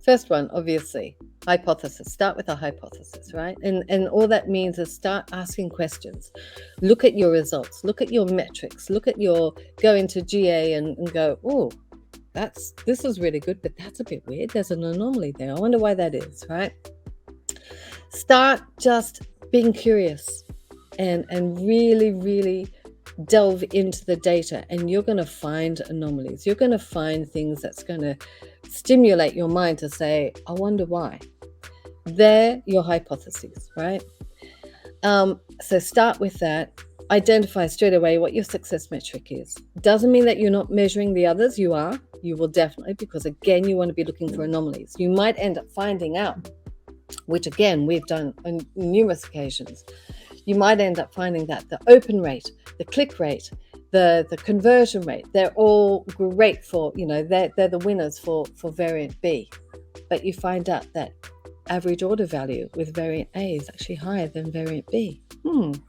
First one, obviously, hypothesis. Start with a hypothesis, right? And all that means is start asking questions. Look at your results. Look at your metrics. Look at go into GA and go, oh, this is really good, but that's a bit weird. There's an anomaly there. I wonder why that is, right? Start just being curious and really, really delve into the data, and you're going to find anomalies. You're going to find things that's going to stimulate your mind to say, I wonder why. They're your hypotheses, right? So start with that. Identify straight away what your success metric is. Doesn't mean that you're not measuring the others. You are. You will definitely, because again, you want to be looking for anomalies. You might end up finding out, which again, we've done on numerous occasions. You might end up finding that the open rate, the click rate, the conversion rate, they're all great for, they're the winners for variant B. But you find out that average order value with variant A is actually higher than variant B.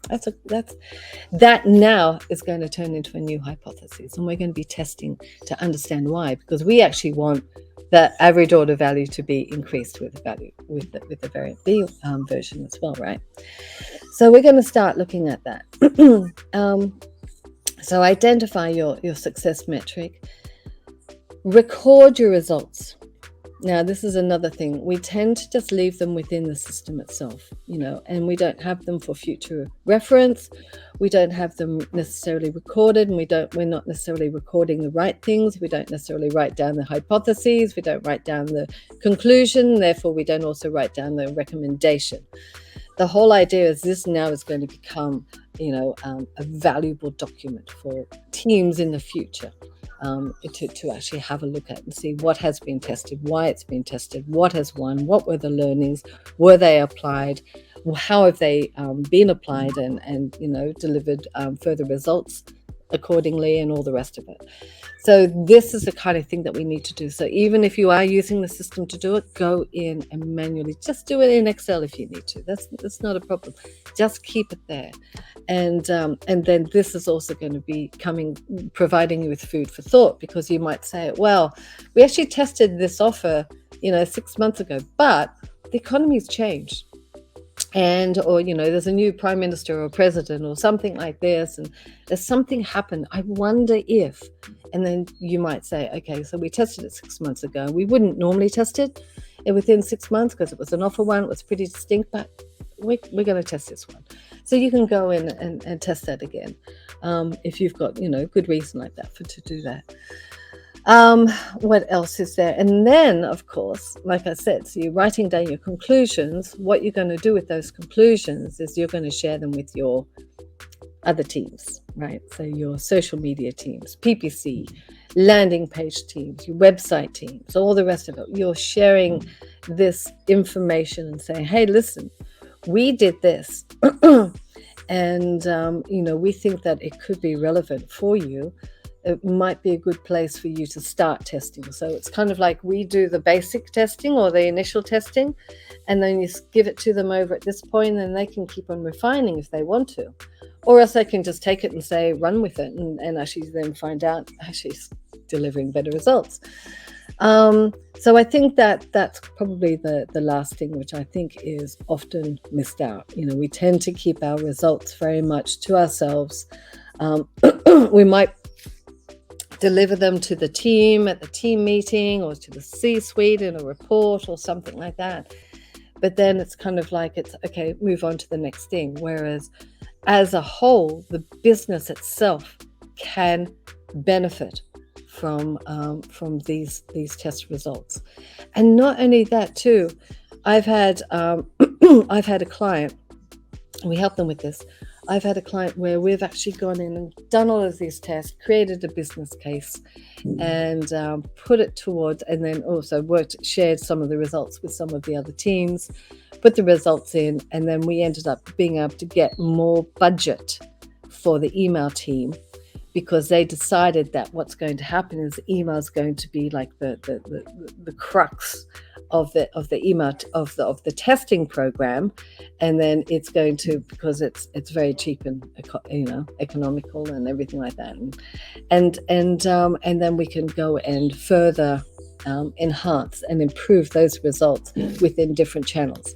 That now is going to turn into a new hypothesis, and we're going to be testing to understand why, because we actually want the average order value to be increased with the value with the variant B version as well, right? So we're going to start looking at that. So identify your success metric. Record your results. Now, this is another thing. We tend to just leave them within the system itself, and we don't have them for future reference. We don't have them necessarily recorded, and we're not necessarily recording the right things. We don't necessarily write down the hypotheses. We don't write down the conclusion. Therefore, we don't also write down the recommendation. The whole idea is this now is going to become, a valuable document for teams in the future. To actually have a look at and see what has been tested, why it's been tested, what has won, what were the learnings, were they applied, how have they been applied and delivered further results accordingly, and all the rest of it. So this is the kind of thing that we need to do. So even if you are using the system to do it, go in and manually just do it in Excel if you need to. That's not a problem. Just keep it there. And then this is also going to be providing you with food for thought, because you might say, well, we actually tested this offer 6 months ago, but the economy's changed. Or there's a new prime minister or president or something like this, and there's something happened. I wonder if, and then you might say, okay, so we tested it 6 months ago. We wouldn't normally test it within 6 months because it was an offer one. It was pretty distinct, but we're going to test this one. So you can go in and test that again if you've got, good reason like that to do that. What else is there? And then, of course, like I said, so you're writing down your conclusions. What you're going to do with those conclusions is you're going to share them with your other teams, right? So your social media teams, PPC, landing page teams, your website teams, all the rest of it. You're sharing this information and saying, hey, listen, we did this. And, we think that it could be relevant for you. It might be a good place for you to start testing. So it's kind of like we do the basic testing or the initial testing, and then you give it to them over at this point, and they can keep on refining if they want to. Or else they can just take it and say, run with it, and actually then find out actually it's delivering better results. So I think that's probably the last thing, which I think is often missed out. We tend to keep our results very much to ourselves. We might deliver them to the team at the team meeting or to the C-suite in a report or something like that. But then it's kind of like it's, okay, move on to the next thing. Whereas as a whole, the business itself can benefit from these test results. And not only that too, I've had a client, we help them with this. I've had a client where we've actually gone in and done all of these tests, created a business case, and put it towards, and then also shared some of the results with some of the other teams, put the results in, and then we ended up being able to get more budget for the email team, because they decided that what's going to happen is email is going to be like the crux of the email of the testing program, and then it's going to, because it's very cheap and economical and everything like that, and then we can go and further enhance and improve those results within different channels.